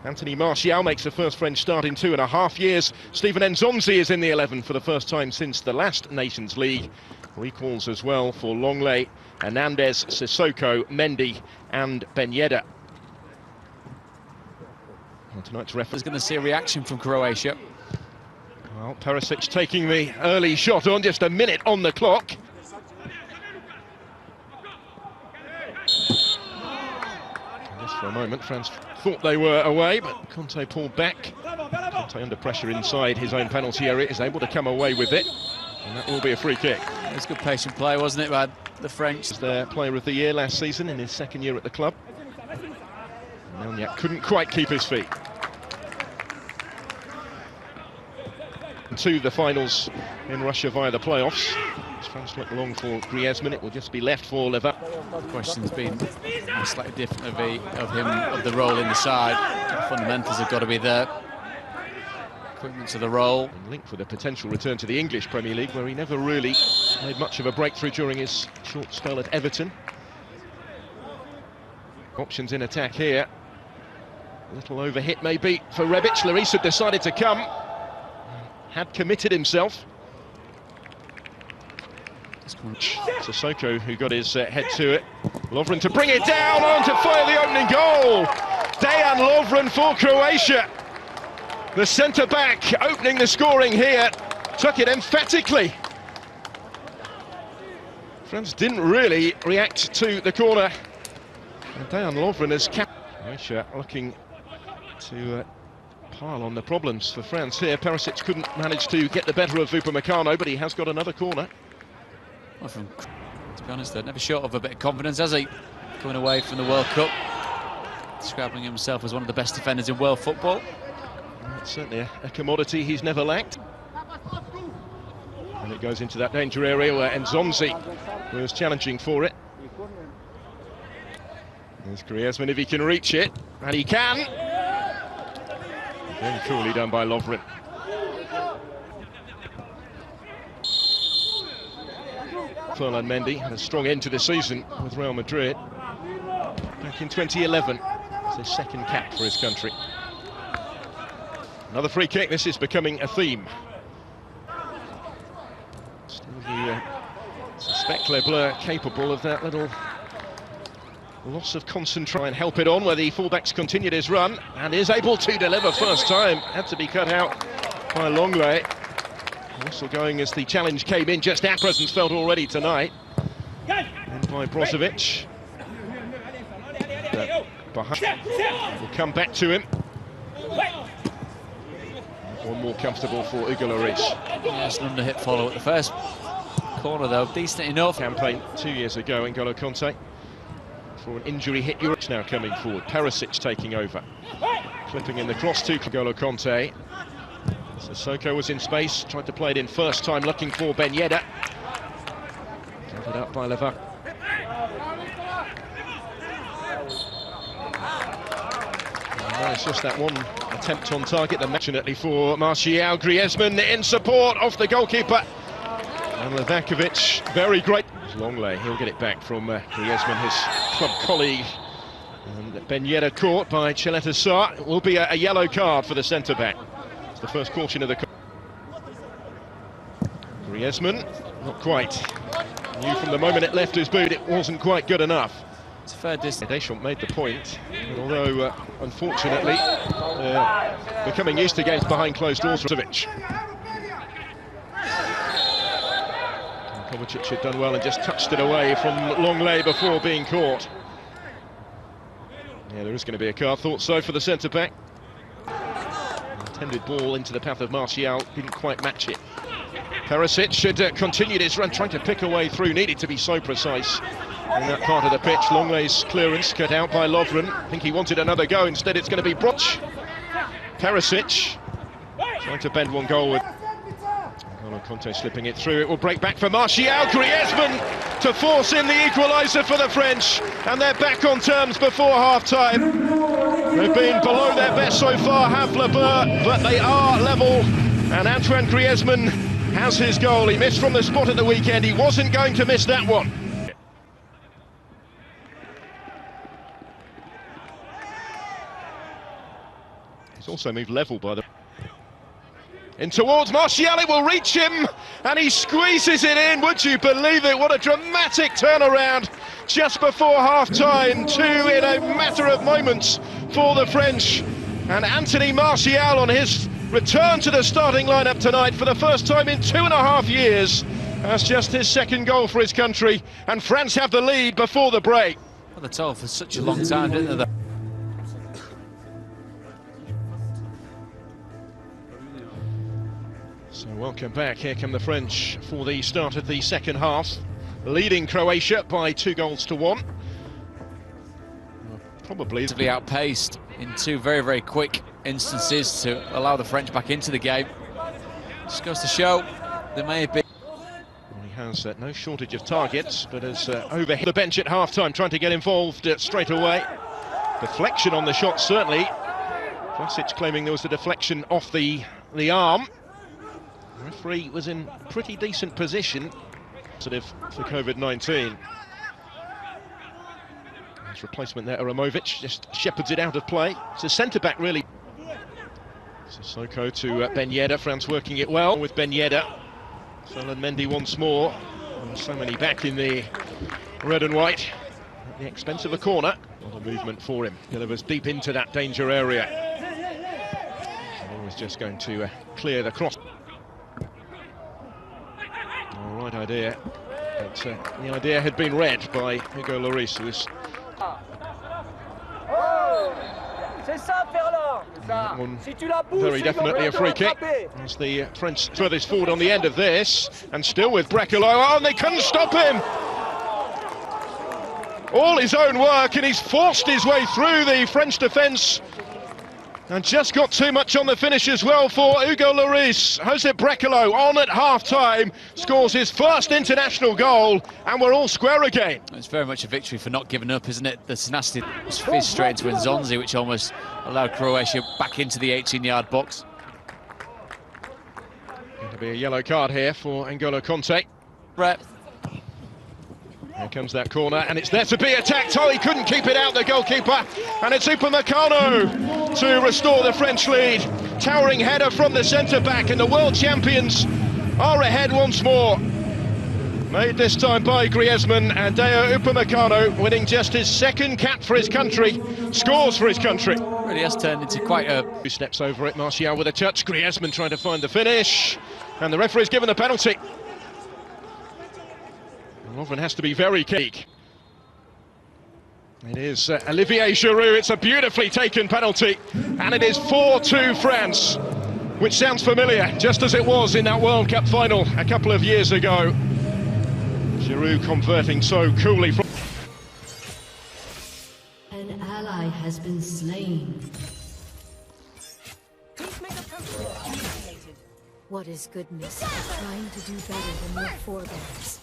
Anthony Martial makes the first French start in 2.5 years. Steven Nzonzi is in the 11 for the first time since the last Nations League. Recalls as well for Longley, Hernandez, Sissoko, Mendy and Ben Yedder. Well, tonight's referee is going to see a reaction from Croatia. Well, Perisic taking the early shot on, just a minute on the clock. Just for a moment, France thought they were away, but Conte pulled back. Conte under pressure inside his own penalty area is able to come away with it, and that will be a free kick. It was good patient play, wasn't it, by the French? Was their player of the year last season in his second year at the club. Melniak couldn't quite keep his feet. To the finals in Russia via the playoffs. As France look long for Griezmann, it will just be left for Leva. The question's been slightly different of the role in the side. The fundamentals have got to be there. Equipment to the role. And linked with a potential return to the English Premier League, where he never really made much of a breakthrough during his short spell at Everton. Options in attack here. A little overhit maybe for Rebic. Larissa decided to come. Had committed himself. Sissoko, who got his head to it. Lovren to bring it down on to fire the opening goal. Dejan Lovren for Croatia. The centre-back opening the scoring here. Took it emphatically. France didn't really react to the corner. And Dejan Lovren has kept Croatia looking to pile on the problems for France here. Perisic couldn't manage to get the better of Upamecano, but he has got another corner. Well, to be honest, they're never short of a bit of confidence, has he? Coming away from the World Cup, describing himself as one of the best defenders in world football. That's certainly a commodity he's never lacked. And it goes into that danger area where Nzonzi was challenging for it. There's Griezmann if he can reach it, and he can. Very coolly done by Lovren. Ferland Mendy had a strong end to the season with Real Madrid. Back in 2011, it's his second cap for his country. Another free kick, this is becoming a theme. Still the suspect Le Bleu capable of that little loss of concentration and help it on, where the fullbacks continued his run and is able to deliver first time. Had to be cut out by Longley. Also going as the challenge came in, just our presence felt already tonight. And by Brozovic. We'll come back to him. One more comfortable for Hugo Lloris. Yes, an underhit follow at the first corner though, decent enough. Campaign 2 years ago, N'Golo Conte. For an injury hit, Europe's now coming forward. Perisic taking over. Flipping in the cross to N'Golo Conte. Sissoko was in space, tried to play it in first time, looking for Ben Yedder. Covered up by Leva. No, it's just that one attempt on target. Fortunately for Martial, Griezmann in support of the goalkeeper. And Levakovic, very great. Longley, he'll get it back from Griezmann, his club colleague. And Ben Yedder caught by Cheleta Sarr. It will be a yellow card for the centre-back. It's the first caution of the... Griezmann, not quite. Knew from the moment it left his boot it wasn't quite good enough. It's a fair distance. Deschamps made the point, but although unfortunately becoming used to games behind closed doors. Kovacic had done well and just touched it away from Longley before being caught. Yeah, there is going to be a card, thought so for the centre-back. Intended ball into the path of Martial, didn't quite match it. Perisic should continued his run, trying to pick a way through, needed to be so precise in that part of the pitch. Longley's clearance cut out by Lovren. I think he wanted another go, instead it's going to be Broch. Perisic trying to bend one goal with N'Golo Conte slipping it through. It will break back for Martial. Griezmann to force in the equaliser for the French, and they're back on terms before half-time. They've been below their best so far, have Le Bleu, but they are level, and Antoine Griezmann has his goal. He missed from the spot at the weekend. He wasn't going to miss that one. It's also moved level by the... In towards Martial, it will reach him, and he squeezes it in. Would you believe it? What a dramatic turnaround just before half-time. 2 in a matter of moments for the French. And Anthony Martial on his return to the starting lineup tonight for the first time in 2.5 years. That's just his second goal for his country, and France have the lead before the break. Well, they're told for such a long time, didn't they? So welcome back. Here come the French for the start of the second half, leading Croatia by 2-1. Probably outpaced in 2 very, very quick instances to allow the French back into the game. Just goes to show there may be... Well, he has no shortage of targets, but has overhit the bench at half-time, trying to get involved straight away. Deflection on the shot, certainly. Vlasic claiming there was a deflection off the arm. The referee was in pretty decent position. Positive for COVID-19. His replacement there, Aramovic, just shepherds it out of play. It's a centre-back, really. Sissoko to Ben Yedder. France working it well with Ben Yedder. Ferland Mendy once more. And so many back in the red and white at the expense of a corner. Not a movement for him. Delivers deep into that danger area. Always just going to clear the cross. All right idea. But the idea had been read by Hugo Lloris, who was... Very definitely a free kick. As the French furthest forward on the end of this, and still with Brekalo. Oh, and they couldn't stop him! All his own work, and he's forced his way through the French defence. And just got too much on the finish as well for Hugo Lloris. Josep Brekalo on at half-time, scores his first international goal, and we're all square again. It's very much a victory for not giving up, isn't it? The tenacity fizzed straight into Nzonzi, which almost allowed Croatia back into the 18-yard box. Going to be a yellow card here for N'Golo Kanté. Brett. Here comes that corner, and it's there to be attacked. Oh, he couldn't keep it out, the goalkeeper. And it's Upamecano to restore the French lead. Towering header from the centre-back, and the world champions are ahead once more. Made this time by Griezmann, and Dayot Upamecano, winning just his second cap for his country, scores for his country. Really has turned into quite a... 2 steps over it, Martial with a touch. Griezmann trying to find the finish, and the referee's given the penalty. Lovren has to be very keen. It is Olivier Giroud. It's a beautifully taken penalty, and it is 4-2 France, which sounds familiar, just as it was in that World Cup final a couple of years ago. Giroud converting so coolly from... An ally has been slain. What is goodness? Trying to do better than your forebears.